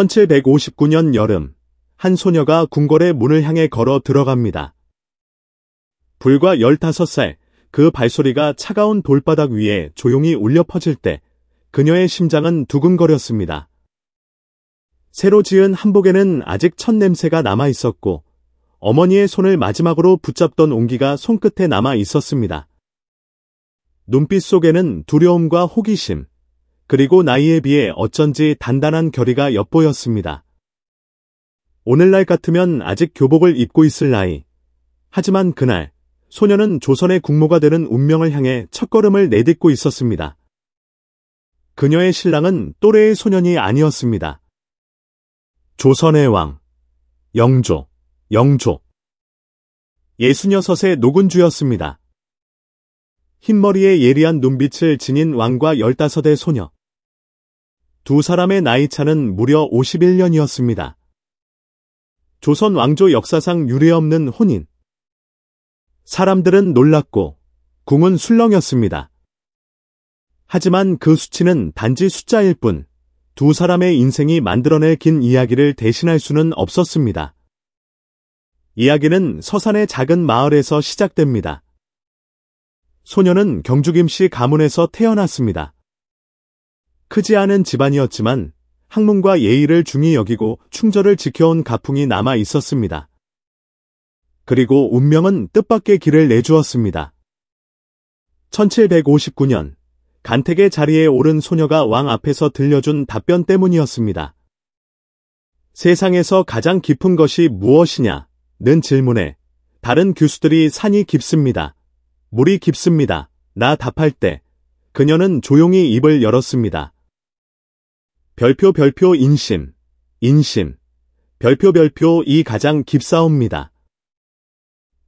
1759년 여름, 한 소녀가 궁궐의 문을 향해 걸어 들어갑니다. 불과 15살, 그 발소리가 차가운 돌바닥 위에 조용히 울려 퍼질 때 그녀의 심장은 두근거렸습니다. 새로 지은 한복에는 아직 첫 냄새가 남아 있었고 어머니의 손을 마지막으로 붙잡던 온기가 손끝에 남아 있었습니다. 눈빛 속에는 두려움과 호기심, 그리고 나이에 비해 어쩐지 단단한 결의가 엿보였습니다. 오늘날 같으면 아직 교복을 입고 있을 나이. 하지만 그날, 소녀는 조선의 국모가 되는 운명을 향해 첫걸음을 내딛고 있었습니다. 그녀의 신랑은 또래의 소년이 아니었습니다. 조선의 왕, 영조. 66의 노군주였습니다. 흰머리에 예리한 눈빛을 지닌 왕과 15의 소녀. 두 사람의 나이차는 무려 51년이었습니다. 조선 왕조 역사상 유례없는 혼인. 사람들은 놀랐고 궁은 술렁였습니다. 하지만 그 수치는 단지 숫자일 뿐 두 사람의 인생이 만들어낼 긴 이야기를 대신할 수는 없었습니다. 이야기는 서산의 작은 마을에서 시작됩니다. 소녀는 경주김씨 가문에서 태어났습니다. 크지 않은 집안이었지만 학문과 예의를 중히 여기고 충절을 지켜온 가풍이 남아 있었습니다. 그리고 운명은 뜻밖의 길을 내주었습니다. 1759년, 간택의 자리에 오른 소녀가 왕 앞에서 들려준 답변 때문이었습니다. 세상에서 가장 깊은 것이 무엇이냐? 는 질문에 다른 교수들이 산이 깊습니다. 물이 깊습니다. 나 답할 때 그녀는 조용히 입을 열었습니다. 별표 인심. 별표 이 가장 깊사옵니다.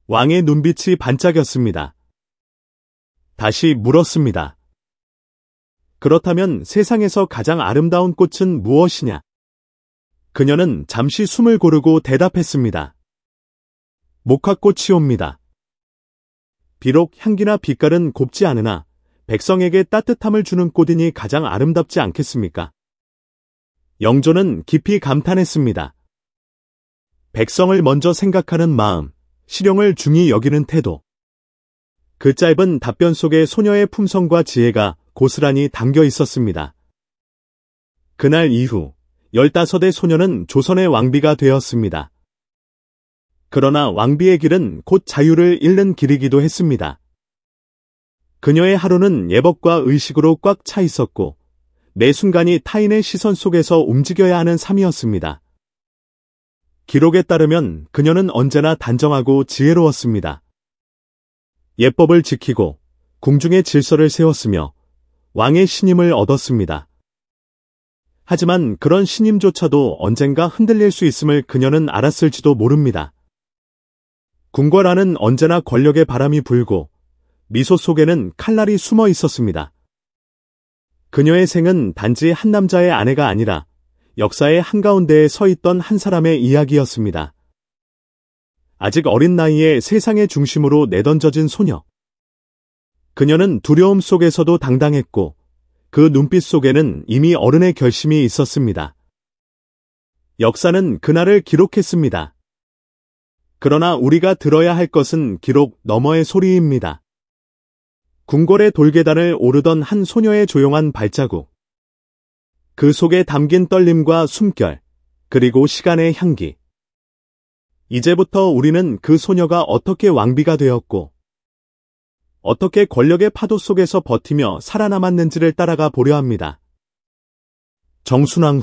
왕의 눈빛이 반짝였습니다. 다시 물었습니다. 그렇다면 세상에서 가장 아름다운 꽃은 무엇이냐? 그녀는 잠시 숨을 고르고 대답했습니다. 목화꽃이옵니다. 비록 향기나 빛깔은 곱지 않으나 백성에게 따뜻함을 주는 꽃이니 가장 아름답지 않겠습니까? 영조는 깊이 감탄했습니다. 백성을 먼저 생각하는 마음, 실용을 중히 여기는 태도. 그 짧은 답변 속에 소녀의 품성과 지혜가 고스란히 담겨 있었습니다. 그날 이후 15의 소녀는 조선의 왕비가 되었습니다. 그러나 왕비의 길은 곧 자유를 잃는 길이기도 했습니다. 그녀의 하루는 예법과 의식으로 꽉 차 있었고 매 순간이 타인의 시선 속에서 움직여야 하는 삶이었습니다. 기록에 따르면 그녀는 언제나 단정하고 지혜로웠습니다. 예법을 지키고 궁중의 질서를 세웠으며 왕의 신임을 얻었습니다. 하지만 그런 신임조차도 언젠가 흔들릴 수 있음을 그녀는 알았을지도 모릅니다. 궁궐 안은 언제나 권력의 바람이 불고 미소 속에는 칼날이 숨어 있었습니다. 그녀의 생은 단지 한 남자의 아내가 아니라 역사의 한가운데에 서 있던 한 사람의 이야기였습니다. 아직 어린 나이에 세상의 중심으로 내던져진 소녀. 그녀는 두려움 속에서도 당당했고 그 눈빛 속에는 이미 어른의 결심이 있었습니다. 역사는 그날을 기록했습니다. 그러나 우리가 들어야 할 것은 기록 너머의 소리입니다. 궁궐의 돌계단을 오르던 한 소녀의 조용한 발자국. 그 속에 담긴 떨림과 숨결, 그리고 시간의 향기. 이제부터 우리는 그 소녀가 어떻게 왕비가 되었고, 어떻게 권력의 파도 속에서 버티며 살아남았는지를 따라가 보려 합니다. 정순왕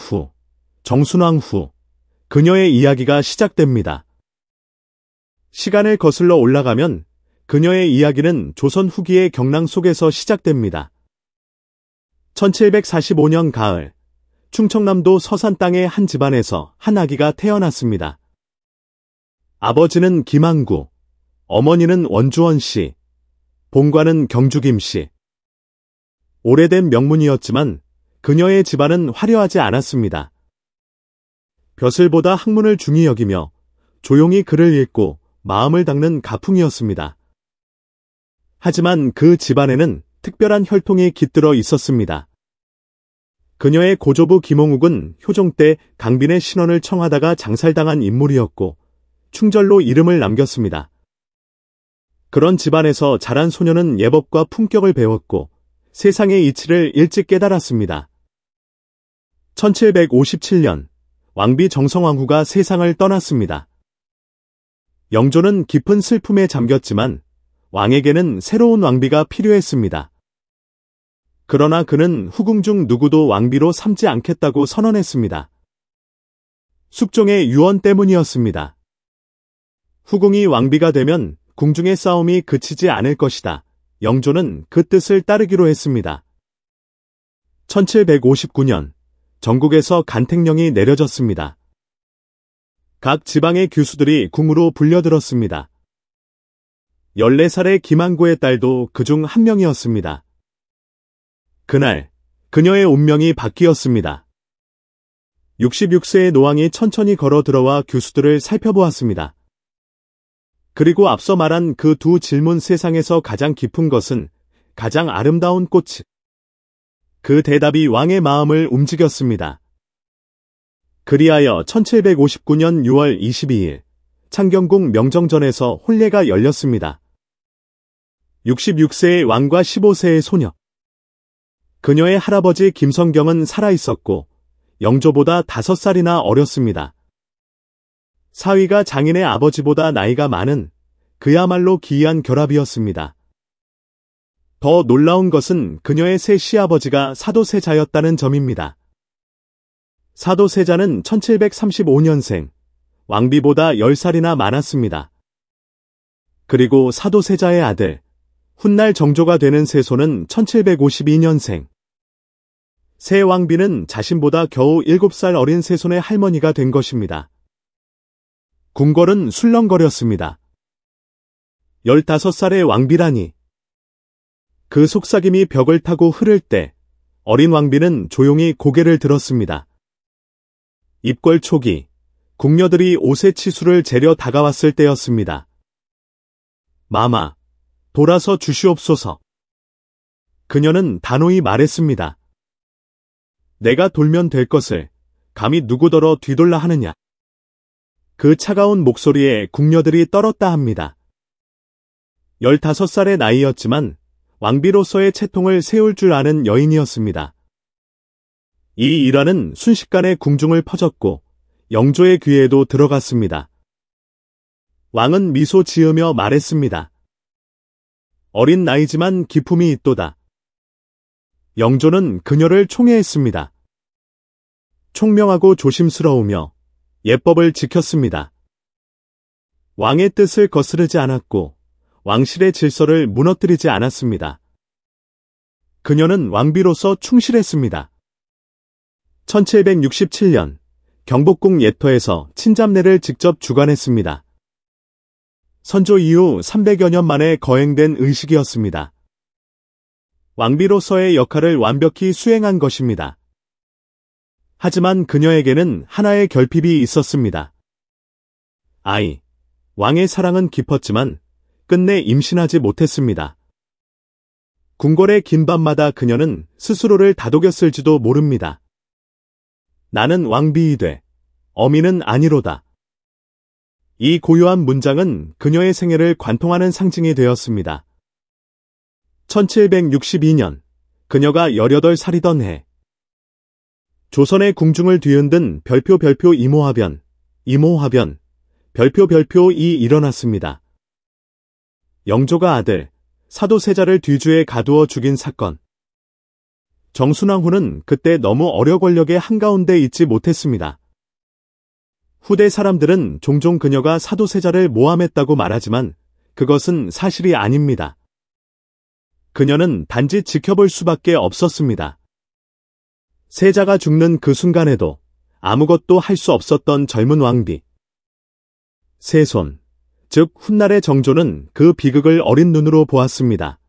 후, 그녀의 이야기가 시작됩니다. 시간을 거슬러 올라가면 그녀의 이야기는 조선 후기의 경랑 속에서 시작됩니다. 1745년 가을, 충청남도 서산 땅의 한 집안에서 한 아기가 태어났습니다. 아버지는 김항구, 어머니는 원주원 씨, 본관은 경주김 씨. 오래된 명문이었지만 그녀의 집안은 화려하지 않았습니다. 벼슬보다 학문을 중히 여기며 조용히 글을 읽고 마음을 닦는 가풍이었습니다. 하지만 그 집안에는 특별한 혈통이 깃들어 있었습니다. 그녀의 고조부 김홍욱은 효종 때 강빈의 신원을 청하다가 장살당한 인물이었고 충절로 이름을 남겼습니다. 그런 집안에서 자란 소녀는 예법과 품격을 배웠고 세상의 이치를 일찍 깨달았습니다. 1757년 왕비 정성왕후가 세상을 떠났습니다. 영조는 깊은 슬픔에 잠겼지만 왕에게는 새로운 왕비가 필요했습니다. 그러나 그는 후궁 중 누구도 왕비로 삼지 않겠다고 선언했습니다. 숙종의 유언 때문이었습니다. 후궁이 왕비가 되면 궁중의 싸움이 그치지 않을 것이다. 영조는 그 뜻을 따르기로 했습니다. 1759년 전국에서 간택령이 내려졌습니다. 각 지방의 규수들이 궁으로 불려들었습니다. 14살의 김항구의 딸도 그중 한 명이었습니다. 그날 그녀의 운명이 바뀌었습니다. 66세의 노왕이 천천히 걸어 들어와 규수들을 살펴보았습니다. 그리고 앞서 말한 그 두 질문 세상에서 가장 깊은 것은 가장 아름다운 꽃. 그 대답이 왕의 마음을 움직였습니다. 그리하여 1759년 6월 22일 창경궁 명정전에서 혼례가 열렸습니다. 66세의 왕과 15세의 소녀. 그녀의 할아버지 김성경은 살아있었고 영조보다 5살이나 어렸습니다. 사위가 장인의 아버지보다 나이가 많은 그야말로 기이한 결합이었습니다. 더 놀라운 것은 그녀의 새 시아버지가 사도세자였다는 점입니다. 사도세자는 1735년생, 왕비보다 10살이나 많았습니다. 그리고 사도세자의 아들, 훗날 정조가 되는 세손은 1752년생. 새 왕비는 자신보다 겨우 7살 어린 세손의 할머니가 된 것입니다. 궁궐은 술렁거렸습니다. 15살의 왕비라니. 그 속삭임이 벽을 타고 흐를 때 어린 왕비는 조용히 고개를 들었습니다. 입궐 초기, 궁녀들이 옷의 치수를 재려 다가왔을 때였습니다. 마마, 돌아서 주시옵소서. 그녀는 단호히 말했습니다. 내가 돌면 될 것을 감히 누구더러 뒤돌라 하느냐. 그 차가운 목소리에 궁녀들이 떨었다 합니다. 15살의 나이였지만 왕비로서의 채통을 세울 줄 아는 여인이었습니다. 이 일화는 순식간에 궁중을 퍼졌고 영조의 귀에도 들어갔습니다. 왕은 미소 지으며 말했습니다. 어린 나이지만 기품이 있도다. 영조는 그녀를 총애했습니다. 총명하고 조심스러우며 예법을 지켰습니다. 왕의 뜻을 거스르지 않았고 왕실의 질서를 무너뜨리지 않았습니다. 그녀는 왕비로서 충실했습니다. 1767년 경복궁 예터에서 친잡례를 직접 주관했습니다. 선조 이후 300여 년 만에 거행된 의식이었습니다. 왕비로서의 역할을 완벽히 수행한 것입니다. 하지만 그녀에게는 하나의 결핍이 있었습니다. 아이, 왕의 사랑은 깊었지만 끝내 임신하지 못했습니다. 궁궐의 긴 밤마다 그녀는 스스로를 다독였을지도 모릅니다. 나는 왕비이되 어미는 아니로다. 이 고요한 문장은 그녀의 생애를 관통하는 상징이 되었습니다. 1762년 그녀가 18살이던 해 조선의 궁중을 뒤흔든 별표 이모화변, 별표이 일어났습니다. 영조가 아들 사도세자를 뒤주에 가두어 죽인 사건. 정순왕후는 그때 너무 어려 권력의 한가운데 있지 못했습니다. 후대 사람들은 종종 그녀가 사도세자를 모함했다고 말하지만 그것은 사실이 아닙니다. 그녀는 단지 지켜볼 수밖에 없었습니다. 세자가 죽는 그 순간에도 아무것도 할 수 없었던 젊은 왕비. 세손, 즉 훗날의 정조는 그 비극을 어린 눈으로 보았습니다.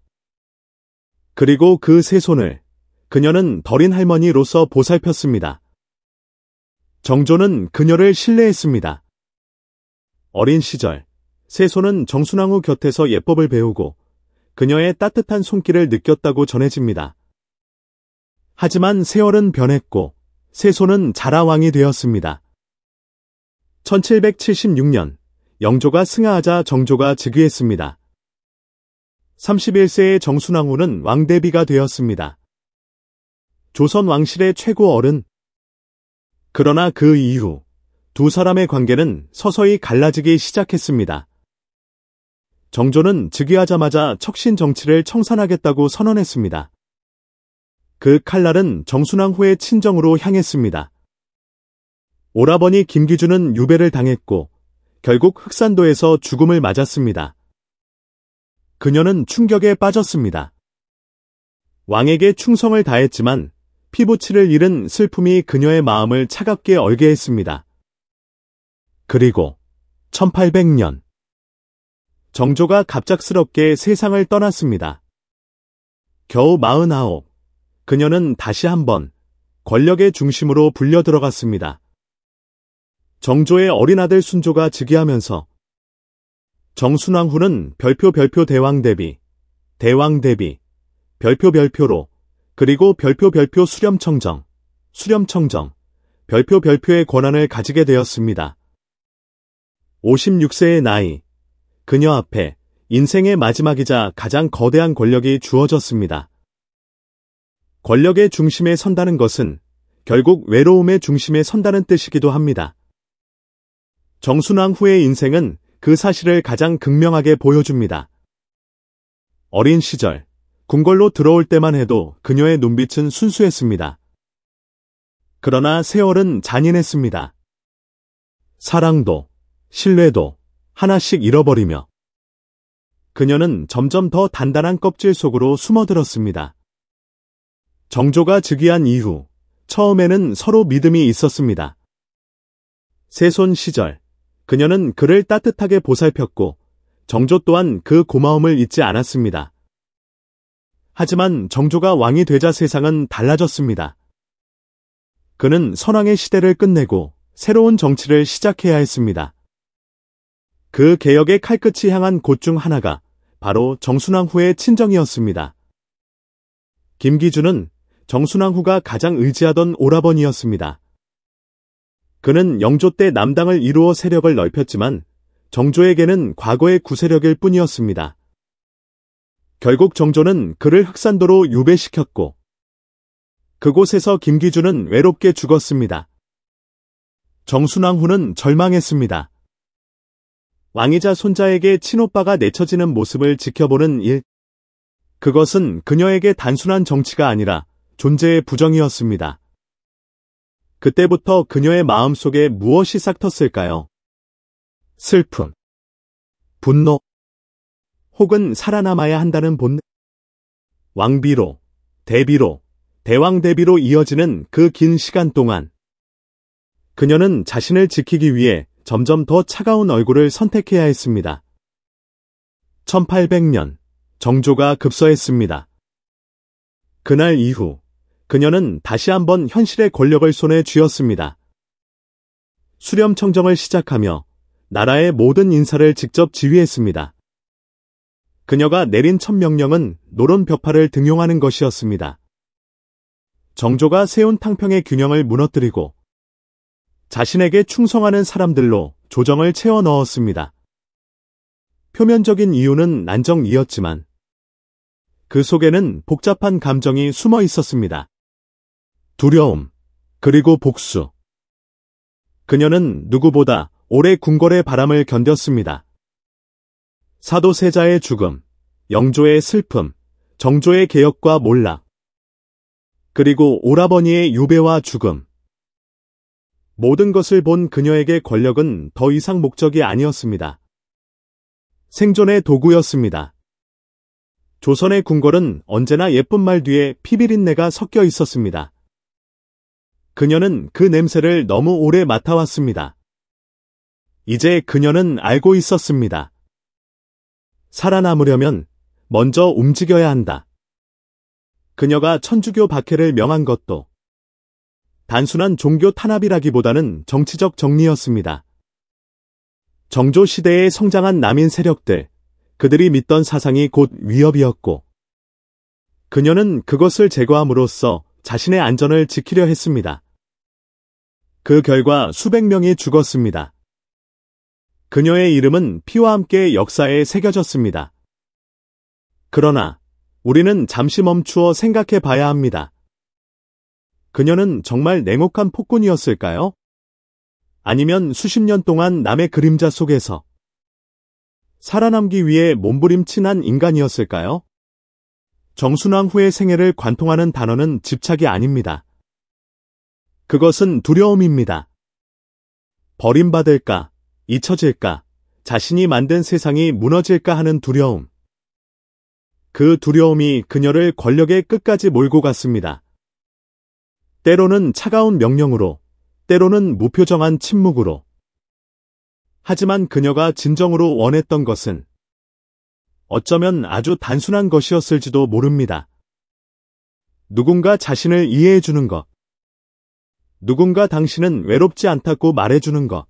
그리고 그 세손을 그녀는 덜인 할머니로서 보살폈습니다. 정조는 그녀를 신뢰했습니다. 어린 시절, 세손은 정순왕후 곁에서 예법을 배우고 그녀의 따뜻한 손길을 느꼈다고 전해집니다. 하지만 세월은 변했고 세손은 자라왕이 되었습니다. 1776년 영조가 승하하자 정조가 즉위했습니다. 31세의 정순왕후는 왕대비가 되었습니다. 조선 왕실의 최고 어른. 그러나 그 이후 두 사람의 관계는 서서히 갈라지기 시작했습니다. 정조는 즉위하자마자 척신 정치를 청산하겠다고 선언했습니다. 그 칼날은 정순왕후의 친정으로 향했습니다. 오라버니 김기준은 유배를 당했고 결국 흑산도에서 죽음을 맞았습니다. 그녀는 충격에 빠졌습니다. 왕에게 충성을 다했지만 피부치를 잃은 슬픔이 그녀의 마음을 차갑게 얼게 했습니다. 그리고 1800년 정조가 갑작스럽게 세상을 떠났습니다. 겨우 49, 그녀는 다시 한번 권력의 중심으로 불려 들어갔습니다. 정조의 어린 아들 순조가 즉위하면서 정순왕후는 별표 대왕대비, 별표로, 그리고 별표 수렴청정, 별표의 권한을 가지게 되었습니다. 56세의 나이, 그녀 앞에 인생의 마지막이자 가장 거대한 권력이 주어졌습니다. 권력의 중심에 선다는 것은 결국 외로움의 중심에 선다는 뜻이기도 합니다. 정순왕후의 인생은 그 사실을 가장 극명하게 보여줍니다. 어린 시절, 궁궐로 들어올 때만 해도 그녀의 눈빛은 순수했습니다. 그러나 세월은 잔인했습니다. 사랑도, 신뢰도 하나씩 잃어버리며 그녀는 점점 더 단단한 껍질 속으로 숨어들었습니다. 정조가 즉위한 이후 처음에는 서로 믿음이 있었습니다. 세손 시절 그녀는 그를 따뜻하게 보살폈고 정조 또한 그 고마움을 잊지 않았습니다. 하지만 정조가 왕이 되자 세상은 달라졌습니다. 그는 선왕의 시대를 끝내고 새로운 정치를 시작해야 했습니다. 그 개혁의 칼끝이 향한 곳 중 하나가 바로 정순왕후의 친정이었습니다. 김기준은 정순왕후가 가장 의지하던 오라버니였습니다. 그는 영조 때 남당을 이루어 세력을 넓혔지만 정조에게는 과거의 구세력일 뿐이었습니다. 결국 정조는 그를 흑산도로 유배시켰고 그곳에서 김기준은 외롭게 죽었습니다. 정순왕후는 절망했습니다. 왕이자 손자에게 친오빠가 내쳐지는 모습을 지켜보는 일. 그것은 그녀에게 단순한 정치가 아니라 존재의 부정이었습니다. 그때부터 그녀의 마음속에 무엇이 싹텄을까요? 슬픔, 분노, 혹은 살아남아야 한다는 본능. 왕비로, 대비로, 대왕대비로 이어지는 그 긴 시간 동안 그녀는 자신을 지키기 위해 점점 더 차가운 얼굴을 선택해야 했습니다. 1800년 정조가 급서했습니다. 그날 이후 그녀는 다시 한번 현실의 권력을 손에 쥐었습니다. 수렴청정을 시작하며 나라의 모든 인사를 직접 지휘했습니다. 그녀가 내린 첫 명령은 노론 벽파를 등용하는 것이었습니다. 정조가 세운 탕평의 균형을 무너뜨리고 자신에게 충성하는 사람들로 조정을 채워 넣었습니다. 표면적인 이유는 난정이었지만 그 속에는 복잡한 감정이 숨어 있었습니다. 두려움, 그리고 복수. 그녀는 누구보다 오래 궁궐의 바람을 견뎠습니다. 사도세자의 죽음, 영조의 슬픔, 정조의 개혁과 몰락, 그리고 오라버니의 유배와 죽음. 모든 것을 본 그녀에게 권력은 더 이상 목적이 아니었습니다. 생존의 도구였습니다. 조선의 궁궐은 언제나 예쁜 말 뒤에 피비린내가 섞여 있었습니다. 그녀는 그 냄새를 너무 오래 맡아왔습니다. 이제 그녀는 알고 있었습니다. 살아남으려면 먼저 움직여야 한다. 그녀가 천주교 박해를 명한 것도 단순한 종교 탄압이라기보다는 정치적 정리였습니다. 정조 시대에 성장한 남인 세력들, 그들이 믿던 사상이 곧 위협이었고 그녀는 그것을 제거함으로써 자신의 안전을 지키려 했습니다. 그 결과 수백 명이 죽었습니다. 그녀의 이름은 피와 함께 역사에 새겨졌습니다. 그러나 우리는 잠시 멈추어 생각해 봐야 합니다. 그녀는 정말 냉혹한 폭군이었을까요? 아니면 수십 년 동안 남의 그림자 속에서 살아남기 위해 몸부림친 인간이었을까요? 정순왕 후의 생애를 관통하는 단어는 집착이 아닙니다. 그것은 두려움입니다. 버림받을까, 잊혀질까, 자신이 만든 세상이 무너질까 하는 두려움. 그 두려움이 그녀를 권력의 끝까지 몰고 갔습니다. 때로는 차가운 명령으로, 때로는 무표정한 침묵으로. 하지만 그녀가 진정으로 원했던 것은 어쩌면 아주 단순한 것이었을지도 모릅니다. 누군가 자신을 이해해주는 것. 누군가 당신은 외롭지 않다고 말해주는 것.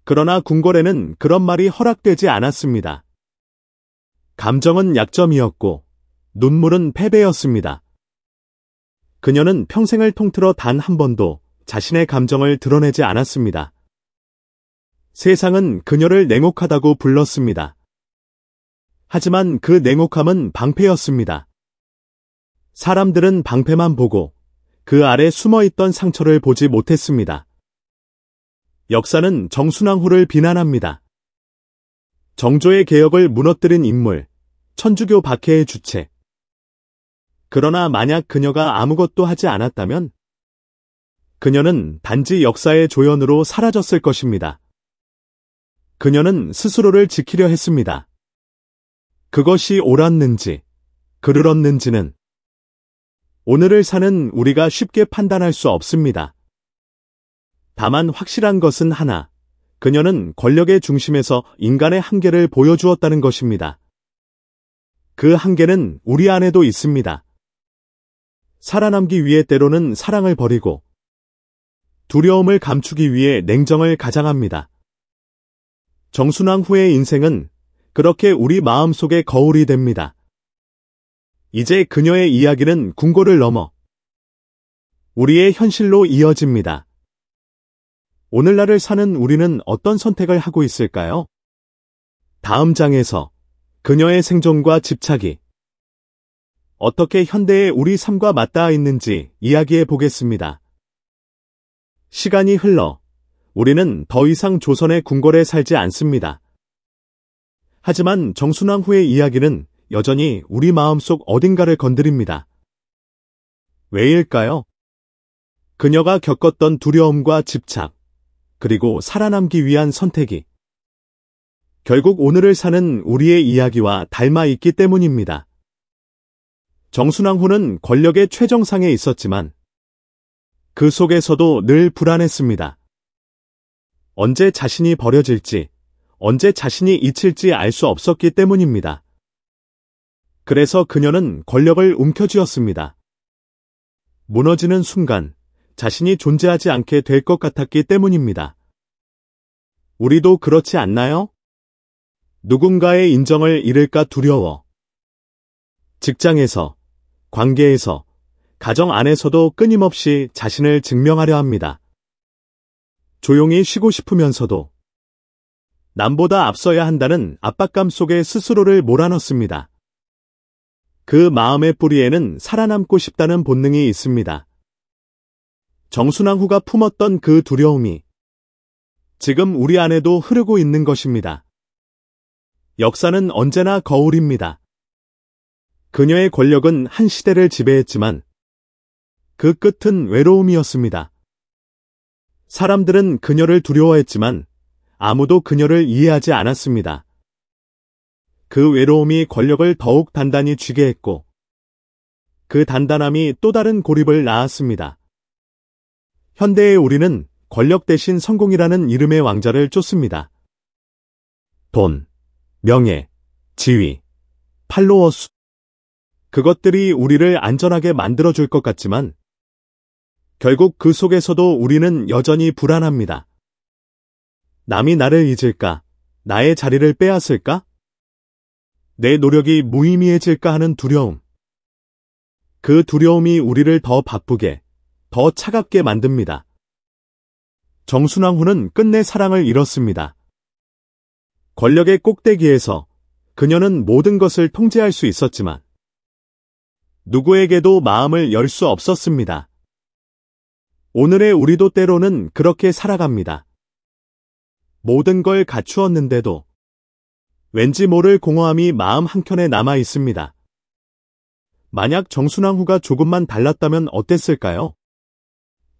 그러나 궁궐에는 그런 말이 허락되지 않았습니다. 감정은 약점이었고 눈물은 패배였습니다. 그녀는 평생을 통틀어 단 한 번도 자신의 감정을 드러내지 않았습니다. 세상은 그녀를 냉혹하다고 불렀습니다. 하지만 그 냉혹함은 방패였습니다. 사람들은 방패만 보고 그 아래 숨어있던 상처를 보지 못했습니다. 역사는 정순왕 후를 비난합니다. 정조의 개혁을 무너뜨린 인물, 천주교 박해의 주체. 그러나 만약 그녀가 아무것도 하지 않았다면 그녀는 단지 역사의 조연으로 사라졌을 것입니다. 그녀는 스스로를 지키려 했습니다. 그것이 옳았는지, 그르렀는지는 오늘을 사는 우리가 쉽게 판단할 수 없습니다. 다만 확실한 것은 하나, 그녀는 권력의 중심에서 인간의 한계를 보여주었다는 것입니다. 그 한계는 우리 안에도 있습니다. 살아남기 위해 때로는 사랑을 버리고 두려움을 감추기 위해 냉정을 가장합니다. 정순왕 후의 인생은 그렇게 우리 마음속의 거울이 됩니다. 이제 그녀의 이야기는 궁궐을 넘어 우리의 현실로 이어집니다. 오늘날을 사는 우리는 어떤 선택을 하고 있을까요? 다음 장에서 그녀의 생존과 집착이 어떻게 현대의 우리 삶과 맞닿아 있는지 이야기해 보겠습니다. 시간이 흘러 우리는 더 이상 조선의 궁궐에 살지 않습니다. 하지만 정순왕 후의 이야기는 여전히 우리 마음속 어딘가를 건드립니다. 왜일까요? 그녀가 겪었던 두려움과 집착, 그리고 살아남기 위한 선택이 결국 오늘을 사는 우리의 이야기와 닮아 있기 때문입니다. 정순왕 후는 권력의 최정상에 있었지만 그 속에서도 늘 불안했습니다. 언제 자신이 버려질지, 언제 자신이 잊힐지 알 수 없었기 때문입니다. 그래서 그녀는 권력을 움켜쥐었습니다. 무너지는 순간 자신이 존재하지 않게 될 것 같았기 때문입니다. 우리도 그렇지 않나요? 누군가의 인정을 잃을까 두려워. 직장에서, 관계에서, 가정 안에서도 끊임없이 자신을 증명하려 합니다. 조용히 쉬고 싶으면서도 남보다 앞서야 한다는 압박감 속에 스스로를 몰아넣습니다. 그 마음의 뿌리에는 살아남고 싶다는 본능이 있습니다. 정순왕 후가 품었던 그 두려움이 지금 우리 안에도 흐르고 있는 것입니다. 역사는 언제나 거울입니다. 그녀의 권력은 한 시대를 지배했지만 그 끝은 외로움이었습니다. 사람들은 그녀를 두려워했지만 아무도 그녀를 이해하지 않았습니다. 그 외로움이 권력을 더욱 단단히 쥐게 했고 그 단단함이 또 다른 고립을 낳았습니다. 현대의 우리는 권력 대신 성공이라는 이름의 왕자를 쫓습니다. 돈, 명예, 지위, 팔로워 수. 그것들이 우리를 안전하게 만들어줄 것 같지만 결국 그 속에서도 우리는 여전히 불안합니다. 남이 나를 잊을까? 나의 자리를 빼앗을까? 내 노력이 무의미해질까 하는 두려움. 그 두려움이 우리를 더 바쁘게, 더 차갑게 만듭니다. 정순왕후는 끝내 사랑을 잃었습니다. 권력의 꼭대기에서 그녀는 모든 것을 통제할 수 있었지만 누구에게도 마음을 열 수 없었습니다. 오늘의 우리도 때로는 그렇게 살아갑니다. 모든 걸 갖추었는데도 왠지 모를 공허함이 마음 한켠에 남아 있습니다. 만약 정순왕후가 조금만 달랐다면 어땠을까요?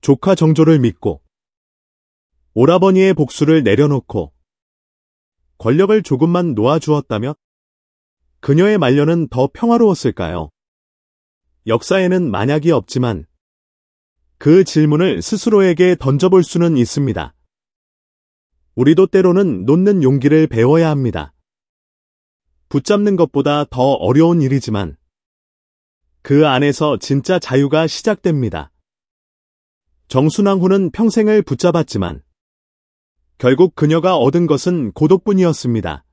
조카 정조를 믿고 오라버니의 복수를 내려놓고 권력을 조금만 놓아주었다면 그녀의 말년은 더 평화로웠을까요? 역사에는 만약이 없지만 그 질문을 스스로에게 던져볼 수는 있습니다. 우리도 때로는 놓는 용기를 배워야 합니다. 붙잡는 것보다 더 어려운 일이지만 그 안에서 진짜 자유가 시작됩니다. 정순왕후는 평생을 붙잡았지만 결국 그녀가 얻은 것은 고독뿐이었습니다.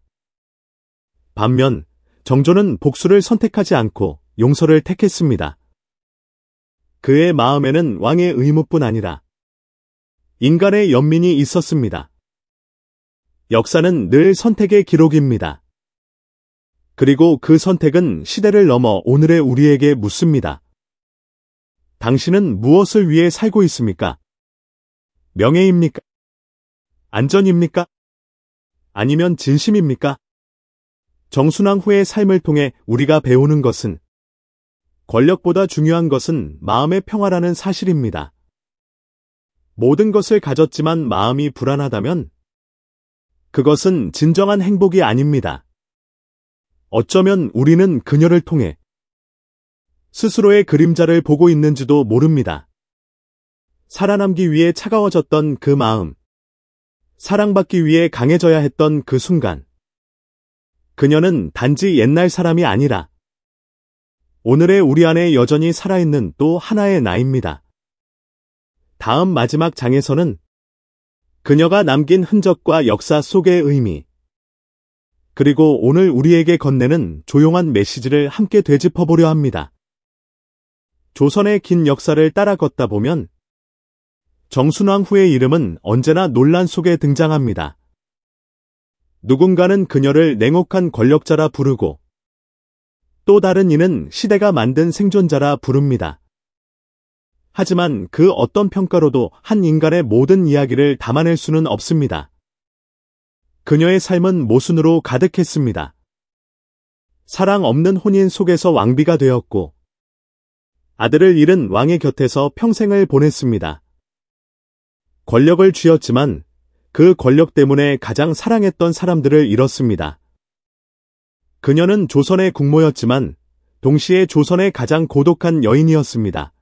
반면 정조는 복수를 선택하지 않고 용서를 택했습니다. 그의 마음에는 왕의 의무뿐 아니라 인간의 연민이 있었습니다. 역사는 늘 선택의 기록입니다. 그리고 그 선택은 시대를 넘어 오늘의 우리에게 묻습니다. 당신은 무엇을 위해 살고 있습니까? 명예입니까? 안전입니까? 아니면 진심입니까? 정순왕후의 삶을 통해 우리가 배우는 것은 권력보다 중요한 것은 마음의 평화라는 사실입니다. 모든 것을 가졌지만 마음이 불안하다면 그것은 진정한 행복이 아닙니다. 어쩌면 우리는 그녀를 통해 스스로의 그림자를 보고 있는지도 모릅니다. 살아남기 위해 차가워졌던 그 마음, 사랑받기 위해 강해져야 했던 그 순간, 그녀는 단지 옛날 사람이 아니라 오늘의 우리 안에 여전히 살아있는 또 하나의 나입니다. 다음 마지막 장에서는 그녀가 남긴 흔적과 역사 속의 의미, 그리고 오늘 우리에게 건네는 조용한 메시지를 함께 되짚어보려 합니다. 조선의 긴 역사를 따라 걷다 보면 정순왕후의 이름은 언제나 논란 속에 등장합니다. 누군가는 그녀를 냉혹한 권력자라 부르고 또 다른 이는 시대가 만든 생존자라 부릅니다. 하지만 그 어떤 평가로도 한 인간의 모든 이야기를 담아낼 수는 없습니다. 그녀의 삶은 모순으로 가득했습니다. 사랑 없는 혼인 속에서 왕비가 되었고 아들을 잃은 왕의 곁에서 평생을 보냈습니다. 권력을 쥐었지만 그 권력 때문에 가장 사랑했던 사람들을 잃었습니다. 그녀는 조선의 국모였지만 동시에 조선의 가장 고독한 여인이었습니다.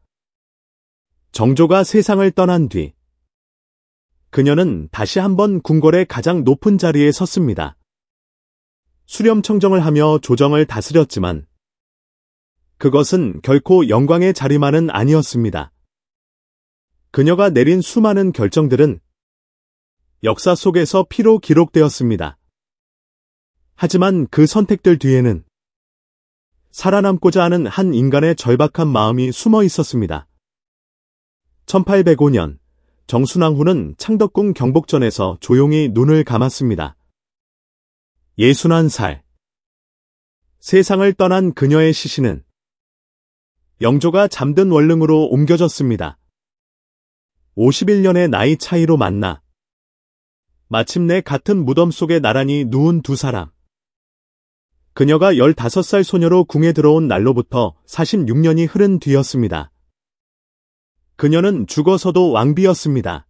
정조가 세상을 떠난 뒤 그녀는 다시 한번 궁궐의 가장 높은 자리에 섰습니다. 수렴청정을 하며 조정을 다스렸지만 그것은 결코 영광의 자리만은 아니었습니다. 그녀가 내린 수많은 결정들은 역사 속에서 피로 기록되었습니다. 하지만 그 선택들 뒤에는 살아남고자 하는 한 인간의 절박한 마음이 숨어 있었습니다. 1805년 정순왕후는 창덕궁 경복전에서 조용히 눈을 감았습니다. 61살. 세상을 떠난 그녀의 시신은 영조가 잠든 원릉으로 옮겨졌습니다. 51년의 나이 차이로 만나 마침내 같은 무덤 속에 나란히 누운 두 사람. 그녀가 15살 소녀로 궁에 들어온 날로부터 46년이 흐른 뒤였습니다. 그녀는 죽어서도 왕비였습니다.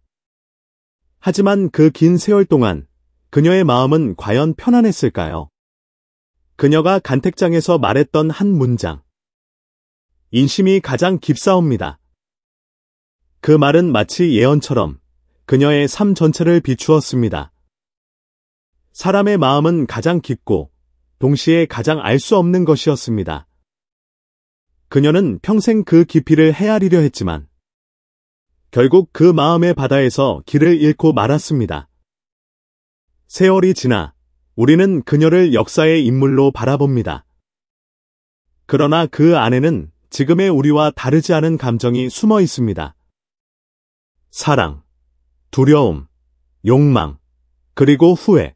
하지만 그 긴 세월 동안 그녀의 마음은 과연 편안했을까요? 그녀가 간택장에서 말했던 한 문장. 인심이 가장 깊사옵니다. 그 말은 마치 예언처럼 그녀의 삶 전체를 비추었습니다. 사람의 마음은 가장 깊고 동시에 가장 알 수 없는 것이었습니다. 그녀는 평생 그 깊이를 헤아리려 했지만 결국 그 마음의 바다에서 길을 잃고 말았습니다. 세월이 지나 우리는 그녀를 역사의 인물로 바라봅니다. 그러나 그 안에는 지금의 우리와 다르지 않은 감정이 숨어 있습니다. 사랑, 두려움, 욕망, 그리고 후회.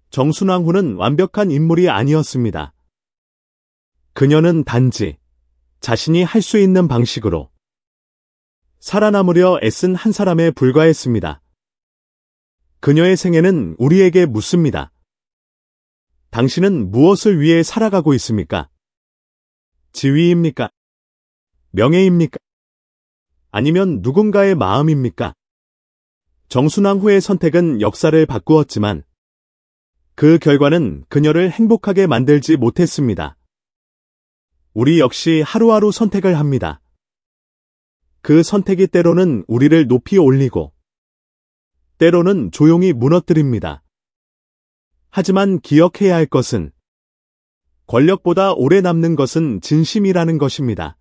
정순왕후는 완벽한 인물이 아니었습니다. 그녀는 단지 자신이 할 수 있는 방식으로 살아남으려 애쓴 한 사람에 불과했습니다. 그녀의 생애는 우리에게 묻습니다. 당신은 무엇을 위해 살아가고 있습니까? 지위입니까? 명예입니까? 아니면 누군가의 마음입니까? 정순왕후의 선택은 역사를 바꾸었지만 그 결과는 그녀를 행복하게 만들지 못했습니다. 우리 역시 하루하루 선택을 합니다. 그 선택이 때로는 우리를 높이 올리고 때로는 조용히 무너뜨립니다. 하지만 기억해야 할 것은 권력보다 오래 남는 것은 진심이라는 것입니다.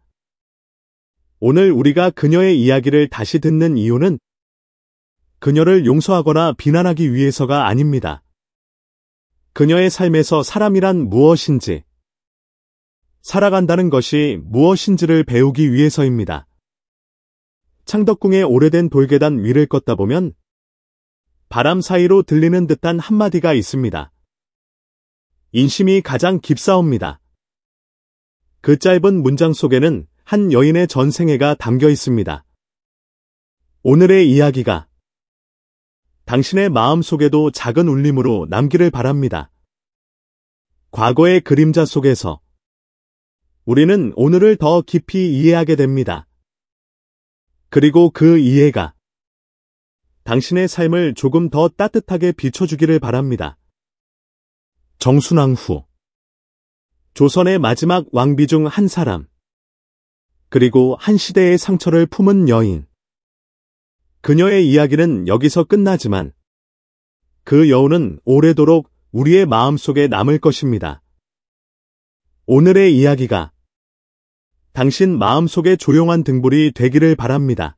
오늘 우리가 그녀의 이야기를 다시 듣는 이유는 그녀를 용서하거나 비난하기 위해서가 아닙니다. 그녀의 삶에서 사람이란 무엇인지, 살아간다는 것이 무엇인지를 배우기 위해서입니다. 창덕궁의 오래된 돌계단 위를 걷다 보면 바람 사이로 들리는 듯한 한마디가 있습니다. 인심이 가장 깊사옵니다. 그 짧은 문장 속에는 한 여인의 전생애가 담겨 있습니다. 오늘의 이야기가 당신의 마음 속에도 작은 울림으로 남기를 바랍니다. 과거의 그림자 속에서 우리는 오늘을 더 깊이 이해하게 됩니다. 그리고 그 이해가 당신의 삶을 조금 더 따뜻하게 비춰주기를 바랍니다. 정순왕후, 조선의 마지막 왕비 중 한 사람, 그리고 한 시대의 상처를 품은 여인. 그녀의 이야기는 여기서 끝나지만 그 여운은 오래도록 우리의 마음속에 남을 것입니다. 오늘의 이야기가 당신 마음속의 조용한 등불이 되기를 바랍니다.